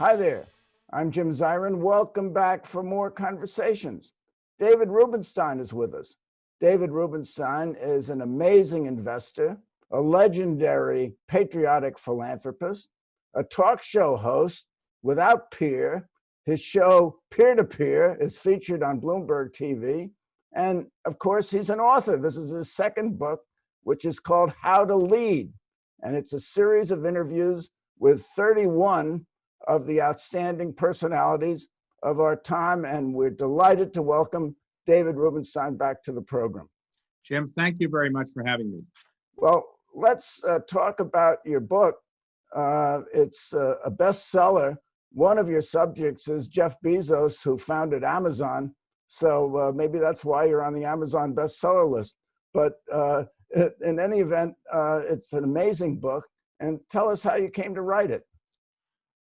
Hi there, I'm Jim Zirin. Welcome back for more conversations. David Rubenstein is with us. David Rubenstein is an amazing investor, a legendary patriotic philanthropist, a talk show host without peer. His show, Peer to Peer, is featured on Bloomberg TV. And of course, he's an author. This is his second book, which is called How to Lead. And it's a series of interviews with 31 of the outstanding personalities of our time. And we're delighted to welcome David Rubenstein back to the program. Jim, thank you very much for having me. Well, let's talk about your book. It's a bestseller. One of your subjects is Jeff Bezos, who founded Amazon. So maybe that's why you're on the Amazon bestseller list. But in any event, it's an amazing book. And tell us how you came to write it.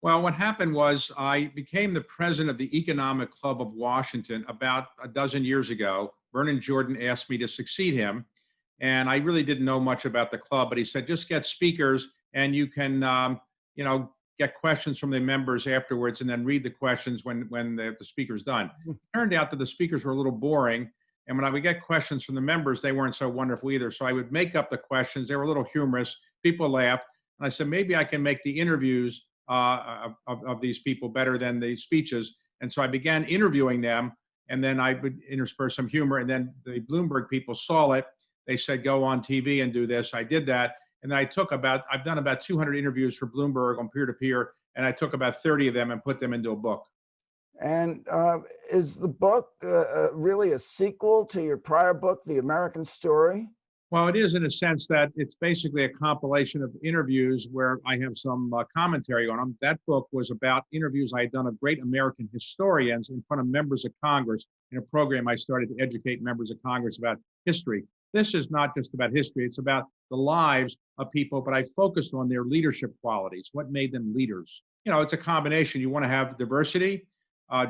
Well, what happened was I became the president of the Economic Club of Washington about a dozen years ago. Vernon Jordan asked me to succeed him. And I really didn't know much about the club, but he said, just get speakers and you can, get questions from the members afterwards and then read the questions when the speaker's done. It turned out that the speakers were a little boring. And when I would get questions from the members, they weren't so wonderful either. So I would make up the questions. They were a little humorous. People laughed. And I said, maybe I can make the interviews of these people better than the speeches. And so I began interviewing them. And then I would intersperse some humor. And then the Bloomberg people saw it. They said, go on TV and do this. I did that. And then I've done about 200 interviews for Bloomberg on peer-to-peer. And I took about 30 of them and put them into a book. And is the book really a sequel to your prior book, The American Story? Well, it is in a sense that it's basically a compilation of interviews where I have some commentary on them. That book was about interviews I had done of great American historians in front of members of Congress in a program I started to educate members of Congress about history. This is not just about history, it's about the lives of people, but I focused on their leadership qualities, what made them leaders. It's a combination. You want to have diversity,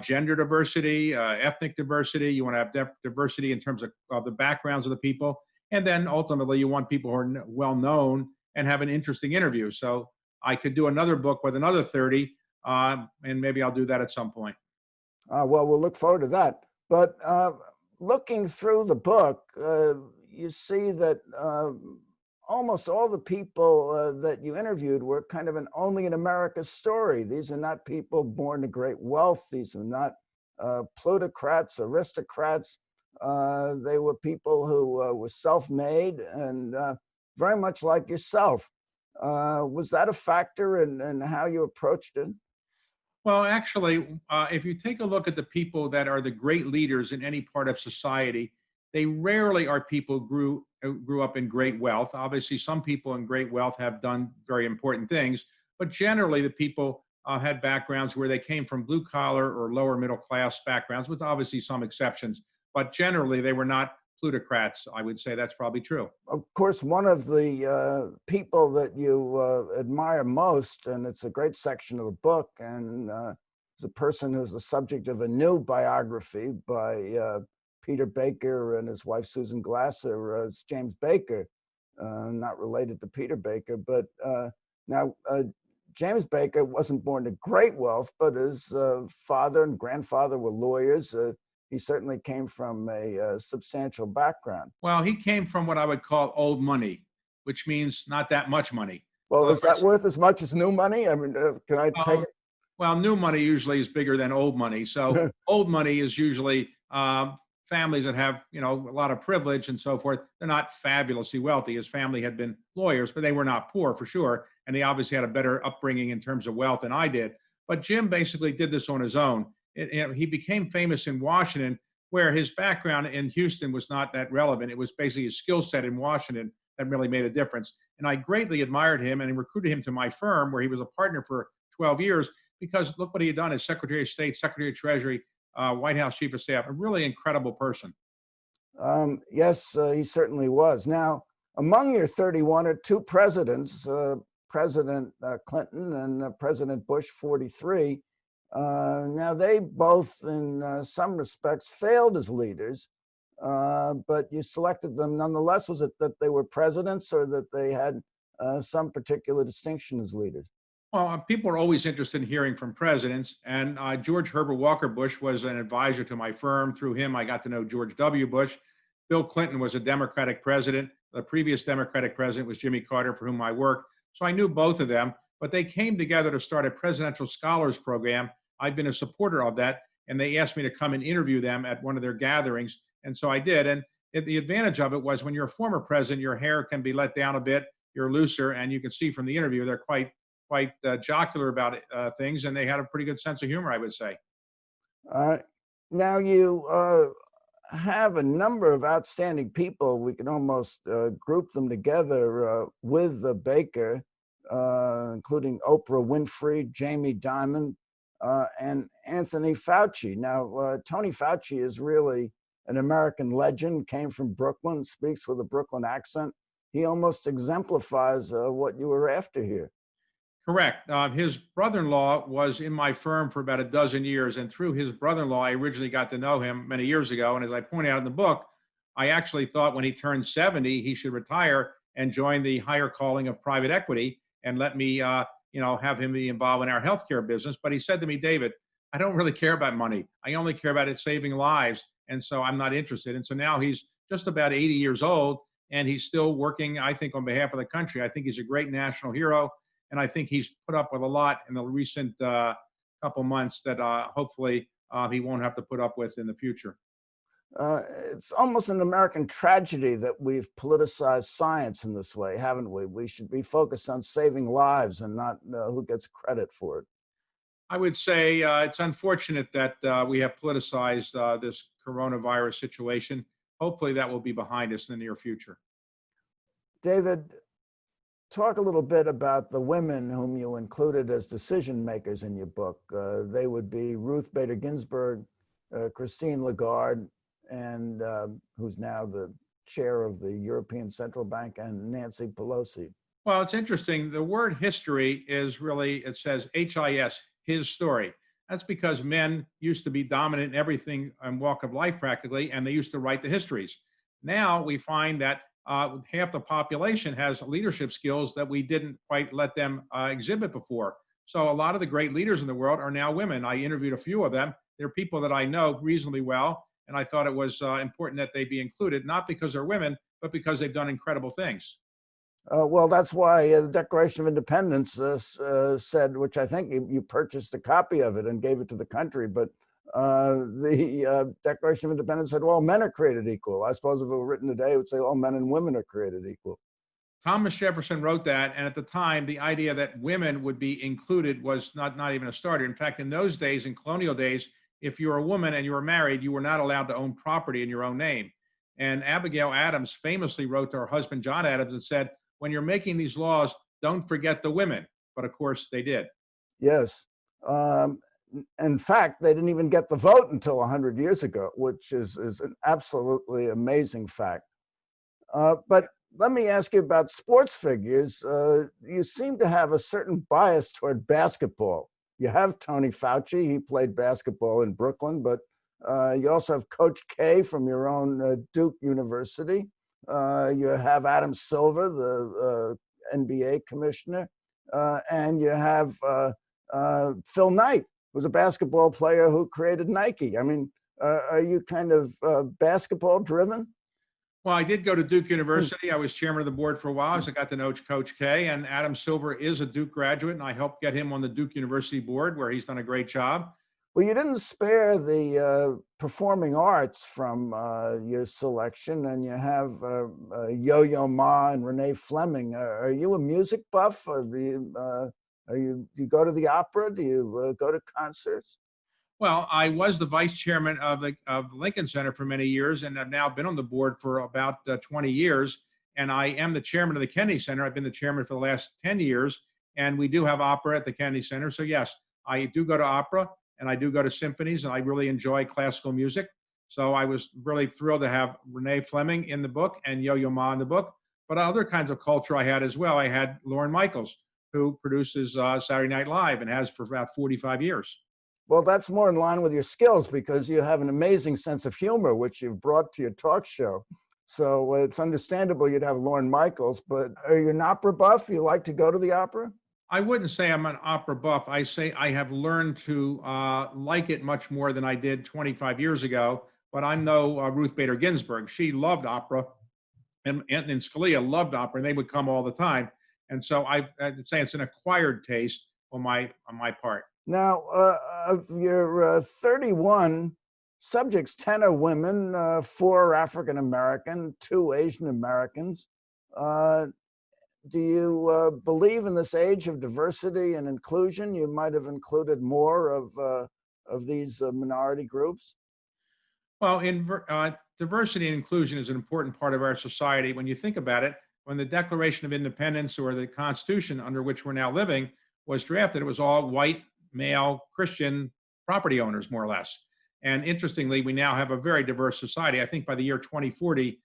gender diversity, ethnic diversity. You want to have diversity in terms of the backgrounds of the people. And then ultimately, you want people who are well known and have an interesting interview. So I could do another book with another 30, and maybe I'll do that at some point. Well, we'll look forward to that. But looking through the book, you see that almost all the people that you interviewed were kind of an only in America story. These are not people born to great wealth. These are not plutocrats, aristocrats. They were people who were self-made and very much like yourself. Was that a factor in how you approached it? Well, actually, if you take a look at the people that are the great leaders in any part of society, they rarely are people who grew up in great wealth. Obviously, some people in great wealth have done very important things, but generally the people had backgrounds where they came from blue collar or lower middle class backgrounds, with obviously some exceptions. But generally, they were not plutocrats. I would say that's probably true. Of course, one of the people that you admire most, and it's a great section of the book, and is a person who's the subject of a new biography by Peter Baker and his wife, Susan Glasser. It's James Baker, not related to Peter Baker. But now, James Baker wasn't born to great wealth, but his father and grandfather were lawyers. He certainly came from a substantial background. Well, he came from what I would call old money, which means not that much money. Well, is that worth as much as new money? I mean, can I take it? Well, new money usually is bigger than old money. So old money is usually families that have, a lot of privilege and so forth. They're not fabulously wealthy. His family had been lawyers, but they were not poor for sure. And they obviously had a better upbringing in terms of wealth than I did. But Jim basically did this on his own. He became famous in Washington, where his background in Houston was not that relevant. It was basically his skill set in Washington that really made a difference. And I greatly admired him and recruited him to my firm, where he was a partner for 12 years, because look what he had done as Secretary of State, Secretary of Treasury, White House Chief of Staff, a really incredible person. Yes, he certainly was. Now, among your 31 are two presidents, President Clinton and President Bush 43. Now, they both, in some respects, failed as leaders, but you selected them nonetheless. Was it that they were presidents or that they had some particular distinction as leaders? Well, people are always interested in hearing from presidents, and George Herbert Walker Bush was an advisor to my firm. Through him, I got to know George W. Bush. Bill Clinton was a Democratic president. The previous Democratic president was Jimmy Carter, for whom I worked. So I knew both of them, but they came together to start a presidential scholars program. I've been a supporter of that, and they asked me to come and interview them at one of their gatherings. And so I did. And the advantage of it was when you're a former president, your hair can be let down a bit, you're looser, and you can see from the interview they're quite jocular about things, and they had a pretty good sense of humor, I would say. Uh, Now you have a number of outstanding people. We can almost group them together with Baker, including Oprah Winfrey, Jamie Dimon, and Anthony Fauci. Now, Tony Fauci is really an American legend, came from Brooklyn, speaks with a Brooklyn accent. He almost exemplifies what you were after here. Correct. His brother-in-law was in my firm for about a dozen years, and through his brother-in-law, I originally got to know him many years ago. And as I point out in the book, I actually thought when he turned 70, he should retire and join the higher calling of private equity and let me, have him be involved in our healthcare business. But he said to me, David, I don't really care about money. I only care about it saving lives, and so I'm not interested. And so now he's just about 80 years old, and he's still working, I think, on behalf of the country. I think he's a great national hero. And I think he's put up with a lot in the recent couple months that hopefully he won't have to put up with in the future. It's almost an American tragedy that we've politicized science in this way, haven't we? We should be focused on saving lives and not who gets credit for it. I would say it's unfortunate that we have politicized this coronavirus situation. Hopefully that will be behind us in the near future. David, talk a little bit about the women whom you included as decision makers in your book. They would be Ruth Bader Ginsburg, Christine Lagarde, and who's now the chair of the European Central Bank, and Nancy Pelosi. Well, it's interesting. The word history is really, it says HIS, his story. That's because men used to be dominant in everything and walk of life practically, and they used to write the histories. Now we find that half the population has leadership skills that we didn't quite let them exhibit before. So a lot of the great leaders in the world are now women. I interviewed a few of them. They're people that I know reasonably well, and I thought it was important that they be included, not because they're women, but because they've done incredible things. Well, that's why the Declaration of Independence said, which I think you purchased a copy of it and gave it to the country, but the Declaration of Independence said, well, men are created equal. I suppose if it were written today, it would say all men and women are created equal. Thomas Jefferson wrote that, and at the time, the idea that women would be included was not even a starter. In fact, in those days, in colonial days, if you were a woman and you were married, you were not allowed to own property in your own name. And Abigail Adams famously wrote to her husband, John Adams, and said, when you're making these laws, don't forget the women. But of course, they did. Yes. In fact, they didn't even get the vote until 100 years ago, which is an absolutely amazing fact. But let me ask you about sports figures. You seem to have a certain bias toward basketball. You have Tony Fauci. He played basketball in Brooklyn, but you also have Coach K from your own Duke University. You have Adam Silver, the NBA commissioner, and you have Phil Knight, who's a basketball player who created Nike. I mean, are you kind of basketball driven? Well, I did go to Duke University. I was chairman of the board for a while, so I got to know Coach K. And Adam Silver is a Duke graduate, and I helped get him on the Duke University board, where he's done a great job. Well, you didn't spare the performing arts from your selection, and you have Yo-Yo Ma and Renee Fleming. Are you a music buff? Or do you go to the opera? Do you go to concerts? Well, I was the vice chairman of Lincoln Center for many years, and I've now been on the board for about 20 years. And I am the chairman of the Kennedy Center. I've been the chairman for the last 10 years, and we do have opera at the Kennedy Center. So yes, I do go to opera, and I do go to symphonies, and I really enjoy classical music. So I was really thrilled to have Renee Fleming in the book and Yo-Yo Ma in the book. But other kinds of culture I had as well. I had Lorne Michaels, who produces Saturday Night Live and has for about 45 years. Well, that's more in line with your skills because you have an amazing sense of humor, which you've brought to your talk show. So it's understandable you'd have Lorne Michaels, but are you an opera buff? You like to go to the opera? I wouldn't say I'm an opera buff. I say I have learned to like it much more than I did 25 years ago. But I'm no Ruth Bader Ginsburg. She loved opera, and Antonin Scalia loved opera, and they would come all the time. And so I'd say it's an acquired taste on my part. Now, of your 31 subjects, 10 are women, 4 are African American, 2 Asian Americans. Uh, do you believe in this age of diversity and inclusion? You might have included more of these minority groups. Well, diversity and inclusion is an important part of our society. When you think about it, when the Declaration of Independence or the Constitution under which we're now living was drafted, it was all white, male, Christian property owners, more or less. And interestingly, we now have a very diverse society. I think by the year 2040,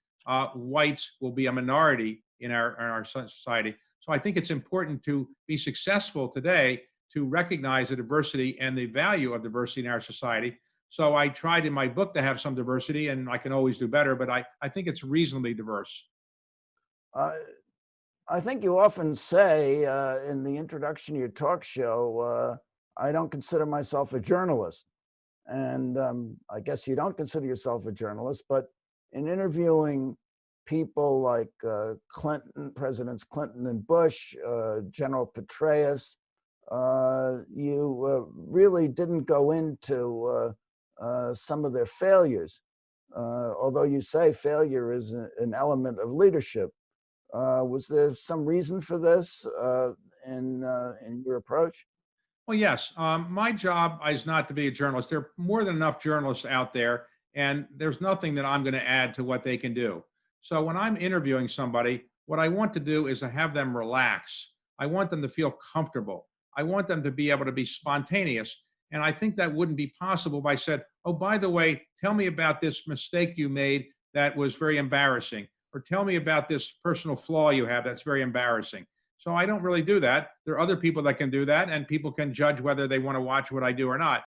whites will be a minority in our society. So I think it's important to be successful today to recognize the diversity and the value of diversity in our society. So I tried in my book to have some diversity, and I can always do better, but I think it's reasonably diverse. Uh, I think you often say in the introduction to your talk show, I don't consider myself a journalist. And I guess you don't consider yourself a journalist, but in interviewing people like Clinton, Presidents Clinton and Bush, General Petraeus, you really didn't go into some of their failures, although you say failure is an element of leadership. Was there some reason for this in your approach? Well, yes. My job is not to be a journalist. There are more than enough journalists out there, and there's nothing that I'm going to add to what they can do. So when I'm interviewing somebody, what I want to do is to have them relax. I want them to feel comfortable. I want them to be able to be spontaneous. And I think that wouldn't be possible if I said, "Oh, by the way, tell me about this mistake you made that was very embarrassing," or "Tell me about this personal flaw you have that's very embarrassing." So I don't really do that. There are other people that can do that, and people can judge whether they want to watch what I do or not.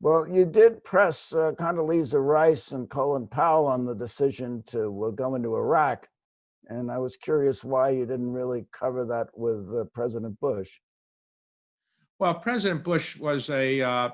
Well, you did press Condoleezza Rice and Colin Powell on the decision to go into Iraq. And I was curious why you didn't really cover that with President Bush. Well, President Bush was a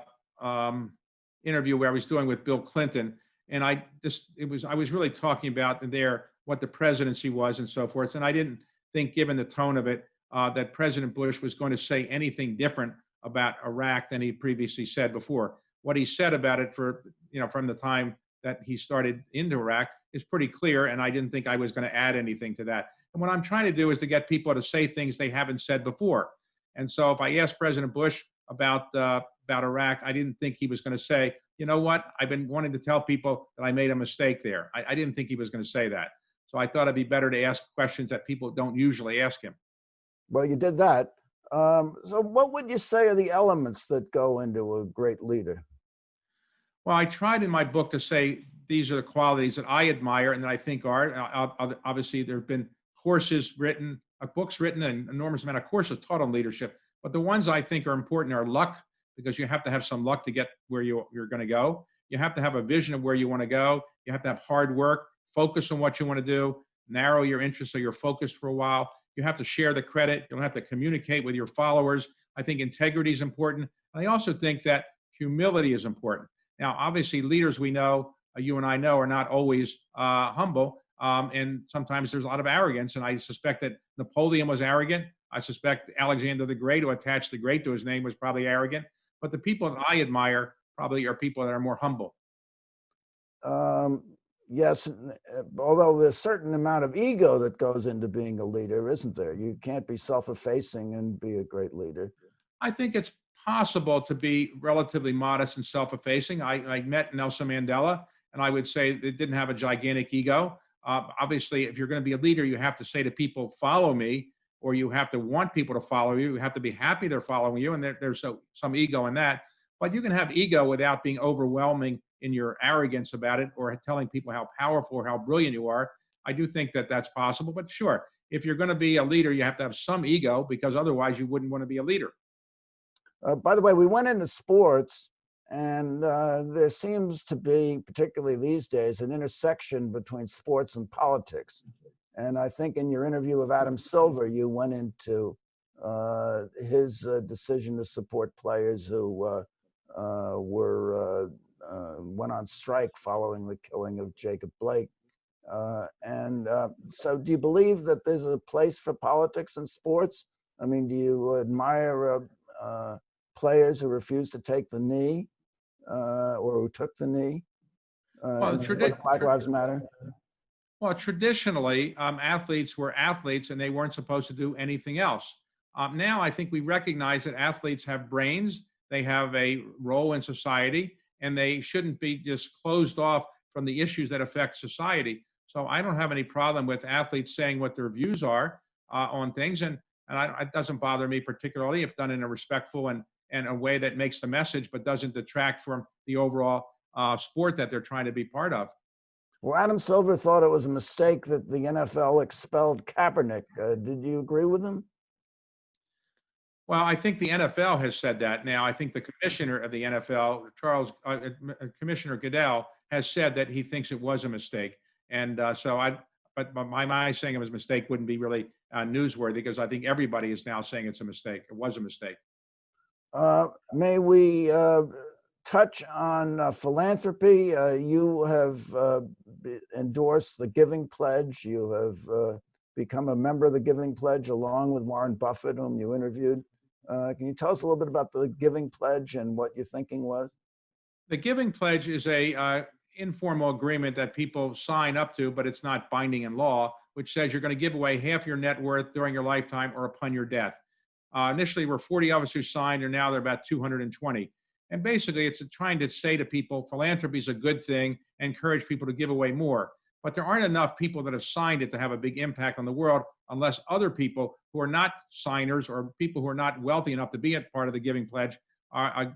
interview where I was doing with Bill Clinton, and I was really talking about there what the presidency was and so forth. And I didn't think, given the tone of it, that President Bush was going to say anything different about Iraq than he previously said before. What he said about it from the time that he started into Iraq is pretty clear, and I didn't think I was going to add anything to that. And what I'm trying to do is to get people to say things they haven't said before. And so if I asked President Bush about Iraq, I didn't think he was going to say, "You know what? I've been wanting to tell people that I made a mistake there." I didn't think he was going to say that. So I thought it'd be better to ask questions that people don't usually ask him. Well, you did that. So, what would you say are the elements that go into a great leader? Well, I tried in my book to say these are the qualities that I admire and that I think are. Obviously, there have been courses written, books written, an enormous amount of courses taught on leadership. But the ones I think are important are luck, because you have to have some luck to get where you're going to go. You have to have a vision of where you want to go. You have to have hard work, focus on what you want to do, narrow your interests so you're focused for a while. You have to share the credit. You don't have to communicate with your followers. I think integrity is important. I also think that humility is important. Now, obviously, leaders we know, you and I know, are not always humble. And sometimes there's a lot of arrogance. And I suspect that Napoleon was arrogant. I suspect Alexander the Great, who attached the great to his name, was probably arrogant. But the people that I admire probably are people that are more humble. Um, yes, although there's a certain amount of ego that goes into being a leader, isn't there? You can't be self-effacing and be a great leader. I think it's possible to be relatively modest and self-effacing. I met Nelson Mandela, and I would say they didn't have a gigantic ego. Obviously, if you're going to be a leader, you have to say to people, "Follow me," or you have to want people to follow you. You have to be happy they're following you, and there's some ego in that. But you can have ego without being overwhelming in your arrogance about it or telling people how powerful or how brilliant you are. I do think that that's possible. But sure, if you're going to be a leader, you have to have some ego, because otherwise you wouldn't want to be a leader. By the way, we went into sports, and there seems to be, particularly these days, an intersection between sports and politics. And I think in your interview with Adam Silver, you went into his decision to support players who went on strike following the killing of Jacob Blake. So do you believe that there's a place for politics in sports? I mean, do you admire players who refuse to take the knee or who took the knee? Well, And support Black Lives Matter? Well, traditionally, athletes were athletes and they weren't supposed to do anything else. Now, I think we recognize that athletes have brains, they have a role in society, and they shouldn't be just closed off from the issues that affect society. So I don't have any problem with athletes saying what their views are on things, and it doesn't bother me particularly if done in a respectful and a way that makes the message, but doesn't detract from the overall sport that they're trying to be part of. Well, Adam Silver thought it was a mistake that the NFL expelled Kaepernick. Did you agree with him? Well, I think the NFL has said that now. I think the commissioner of the NFL, Commissioner Goodell, has said that he thinks it was a mistake. And but my saying it was a mistake wouldn't be really newsworthy because I think everybody is now saying it's a mistake. It was a mistake. May we touch on philanthropy? You have endorsed the Giving Pledge. You have become a member of the Giving Pledge along with Warren Buffett, whom you interviewed. Can you tell us a little bit about the Giving Pledge and what your thinking was? The Giving Pledge is a informal agreement that people sign up to, but it's not binding in law, which says you're going to give away half your net worth during your lifetime or upon your death. Initially, there were 40 of us who signed, and now there are about 220. And basically, it's trying to say to people, philanthropy is a good thing, encourage people to give away more. But there aren't enough people that have signed it to have a big impact on the world unless other people who are not signers or people who are not wealthy enough to be a part of the Giving Pledge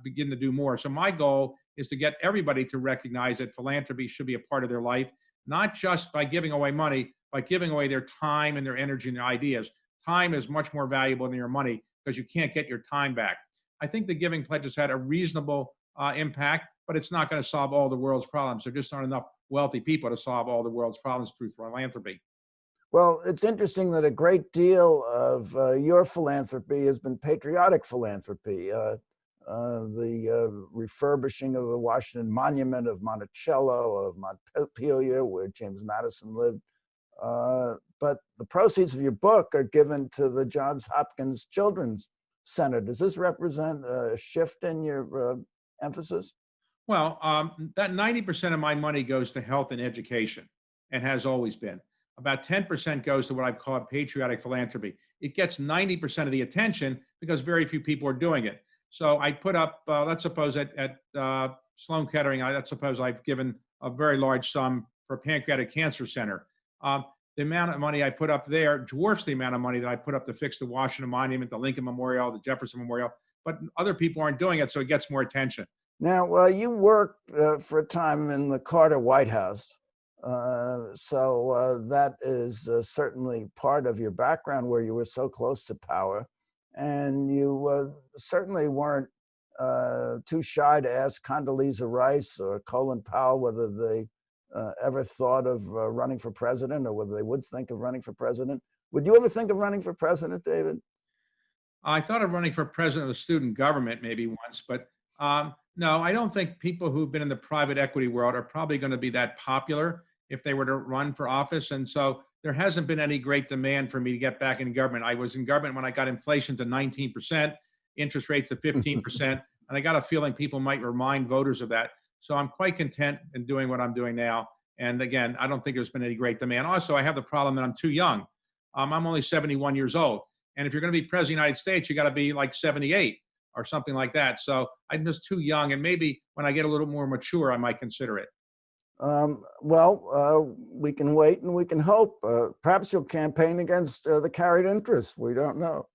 begin to do more. So my goal is to get everybody to recognize that philanthropy should be a part of their life, not just by giving away money, but giving away their time and their energy and their ideas. Time is much more valuable than your money because you can't get your time back. I think the Giving Pledge has had a reasonable impact, but it's not going to solve all the world's problems. There just aren't enough wealthy people to solve all the world's problems through philanthropy. Well, it's interesting that a great deal of your philanthropy has been patriotic philanthropy. The refurbishing of the Washington Monument, of Monticello, of Montpelier, where James Madison lived. But the proceeds of your book are given to the Johns Hopkins Children's Center. Does this represent a shift in your emphasis? Well, that 90% of my money goes to health and education and has always been. About 10% goes to what I've called patriotic philanthropy. It gets 90% of the attention because very few people are doing it. So I put up, let's suppose at Sloan Kettering, let's suppose I've given a very large sum for Pancreatic Cancer Center. The amount of money I put up there dwarfs the amount of money that I put up to fix the Washington Monument, the Lincoln Memorial, the Jefferson Memorial, but other people aren't doing it, so it gets more attention. Now, you worked for a time in the Carter White House. So that is certainly part of your background where you were so close to power. And you certainly weren't too shy to ask Condoleezza Rice or Colin Powell whether they ever thought of running for president or whether they would think of running for president. Would you ever think of running for president, David? I thought of running for president of the student government maybe once, but no, I don't think people who've been in the private equity world are probably going to be that popular if they were to run for office. And so there hasn't been any great demand for me to get back in government. I was in government when I got inflation to 19%, interest rates to 15%, and I got a feeling people might remind voters of that. So I'm quite content in doing what I'm doing now. And again, I don't think there's been any great demand. Also, I have the problem that I'm too young. I'm only 71 years old. And if you're going to be president of the United States, you got to be like 78 or something like that. So I'm just too young. And maybe when I get a little more mature, I might consider it. We can wait and we can hope. Perhaps you'll campaign against the carried interest. We don't know.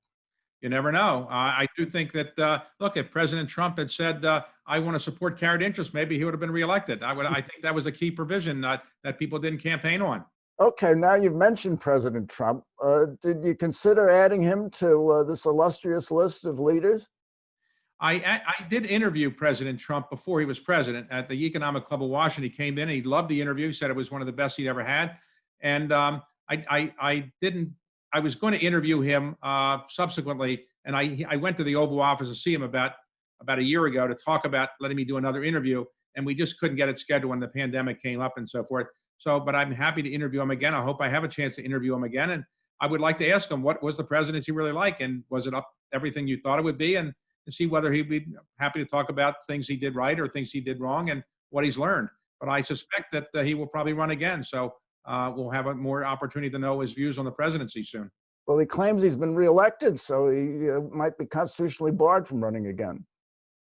You never know. I do think that, look, if President Trump had said, I want to support carried interest, maybe he would have been reelected. I think that was a key provision that people didn't campaign on. Okay, now you've mentioned President Trump. Did you consider adding him to this illustrious list of leaders? I did interview President Trump before he was president at the Economic Club of Washington. He came in, he loved the interview, said it was one of the best he'd ever had. And I didn't I was going to interview him subsequently, and I went to the Oval Office to see him about a year ago to talk about letting me do another interview, and we just couldn't get it scheduled when the pandemic came up and so forth. So, but I'm happy to interview him again. I hope I have a chance to interview him again, and I would like to ask him what was the presidency really like, and was it up everything you thought it would be, and to see whether he'd be happy to talk about things he did right or things he did wrong and what he's learned. But I suspect that he will probably run again. So we'll have a more opportunity to know his views on the presidency soon. Well, he claims he's been reelected, so he might be constitutionally barred from running again.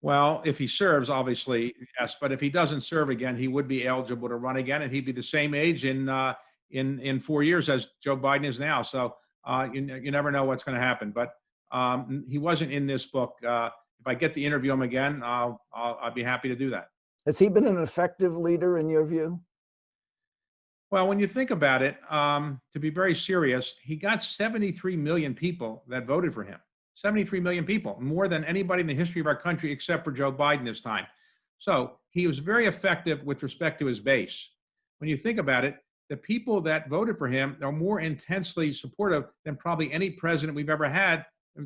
Well, if he serves, obviously, yes. But if he doesn't serve again, he would be eligible to run again, and he'd be the same age in 4 years as Joe Biden is now. So you never know what's going to happen. But he wasn't in this book. If I get to interview him again, I'll be happy to do that. Has he been an effective leader in your view? Well, when you think about it, to be very serious, he got 73 million people that voted for him. 73 million people, more than anybody in the history of our country except for Joe Biden this time. So he was very effective with respect to his base. When you think about it, the people that voted for him are more intensely supportive than probably any president we've ever had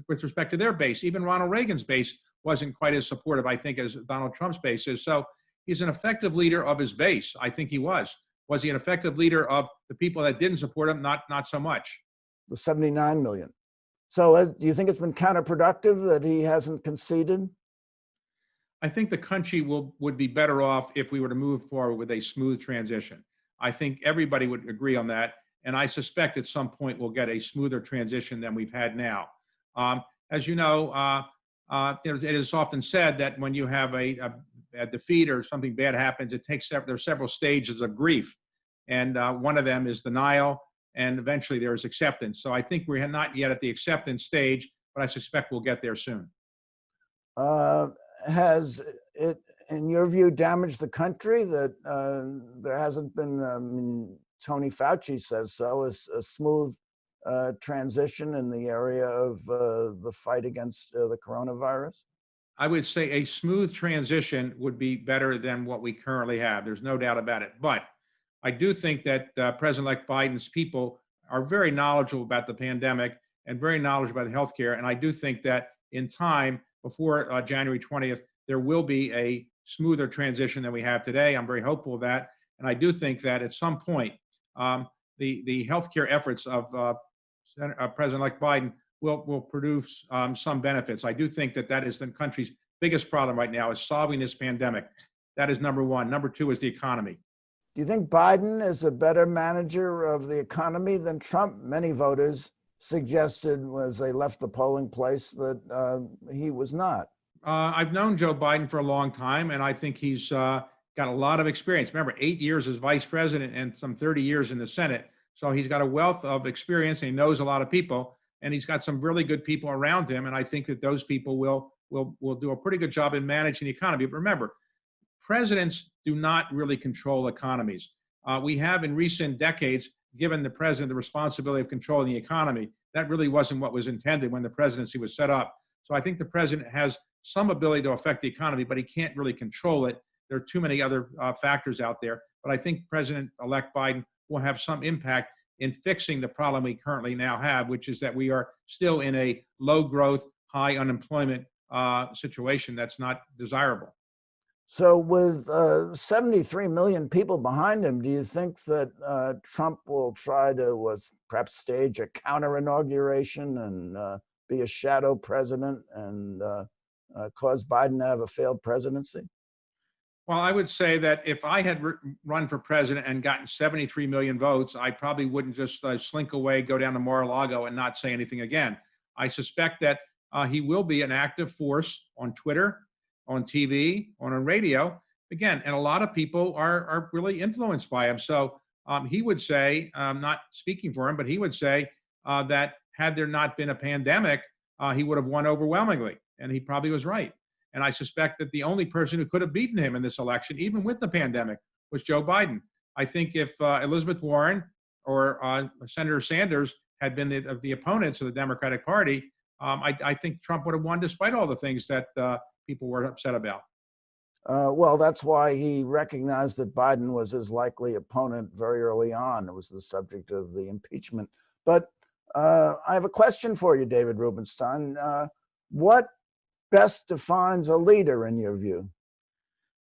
with respect to their base. Even Ronald Reagan's base wasn't quite as supportive, I think, as Donald Trump's base is. So he's an effective leader of his base. I think he was. Was he an effective leader of the people that didn't support him? Not so much. The 79 million. So do you think it's been counterproductive that he hasn't conceded? I think the country would be better off if we were to move forward with a smooth transition. I think everybody would agree on that. And I suspect at some point we'll get a smoother transition than we've had now. As you know, it is often said that when you have a defeat or something bad happens, there's several stages of grief. And one of them is denial, and eventually there is acceptance. So I think we're not yet at the acceptance stage, but I suspect we'll get there soon. Has it, in your view, damaged the country that there hasn't been, Tony Fauci says so, a smooth transition in the area of the fight against the coronavirus? I would say a smooth transition would be better than what we currently have. There's no doubt about it. But I do think that President-elect Biden's people are very knowledgeable about the pandemic and very knowledgeable about healthcare. And I do think that in time, before January 20th, there will be a smoother transition than we have today. I'm very hopeful of that. And I do think that at some point, the healthcare efforts of President-elect Biden will produce some benefits. I do think that is the country's biggest problem right now, is solving this pandemic. That is number one. Number two is the economy. Do you think Biden is a better manager of the economy than Trump? Many voters suggested, as they left the polling place, that he was not. I've known Joe Biden for a long time, and I think he's got a lot of experience. Remember, 8 years as vice president and some 30 years in the Senate. So he's got a wealth of experience, and he knows a lot of people, and he's got some really good people around him. And I think that those people will do a pretty good job in managing the economy. But remember, presidents do not really control economies. We have in recent decades given the president the responsibility of controlling the economy. That really wasn't what was intended when the presidency was set up. So I think the president has some ability to affect the economy, but he can't really control it. There are too many other factors out there. But I think President-elect Biden will have some impact in fixing the problem we currently now have, which is that we are still in a low growth, high unemployment situation that's not desirable. So with 73 million people behind him, do you think that Trump will try to perhaps stage a counter inauguration and be a shadow president and cause Biden to have a failed presidency? Well, I would say that if I had run for president and gotten 73 million votes, I probably wouldn't just slink away, go down to Mar-a-Lago and not say anything again. I suspect that he will be an active force on Twitter, on TV, on radio, again, and a lot of people are really influenced by him. So he would say, not speaking for him, but he would say that had there not been a pandemic, he would have won overwhelmingly, and he probably was right. And I suspect that the only person who could have beaten him in this election, even with the pandemic, was Joe Biden. I think if Elizabeth Warren or Senator Sanders had been the opponents of the Democratic Party, I think Trump would have won despite all the things that people were upset about. Well, that's why he recognized that Biden was his likely opponent very early on. It was the subject of the impeachment. But I have a question for you, David Rubenstein. What best defines a leader in your view?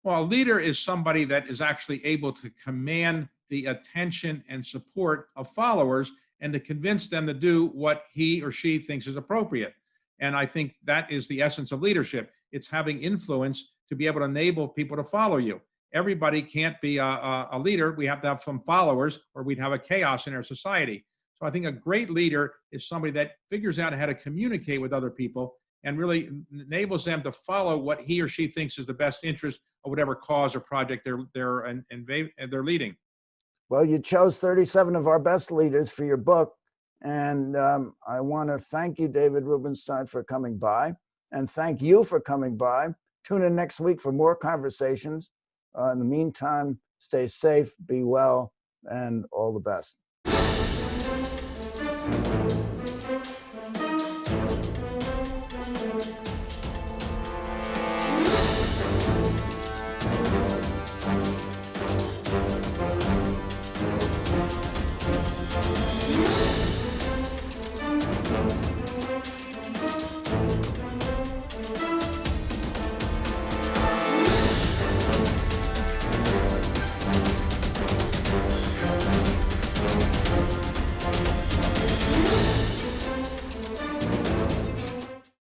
Well, a leader is somebody that is actually able to command the attention and support of followers and to convince them to do what he or she thinks is appropriate. And I think that is the essence of leadership. It's having influence to be able to enable people to follow you. Everybody can't be a leader. We have to have some followers, or we'd have a chaos in our society. So I think a great leader is somebody that figures out how to communicate with other people and really enables them to follow what he or she thinks is the best interest of whatever cause or project they're leading. Well, you chose 37 of our best leaders for your book. And I want to thank you, David Rubenstein, for coming by. And thank you for coming by. Tune in next week for more conversations. In the meantime, stay safe, be well, and all the best.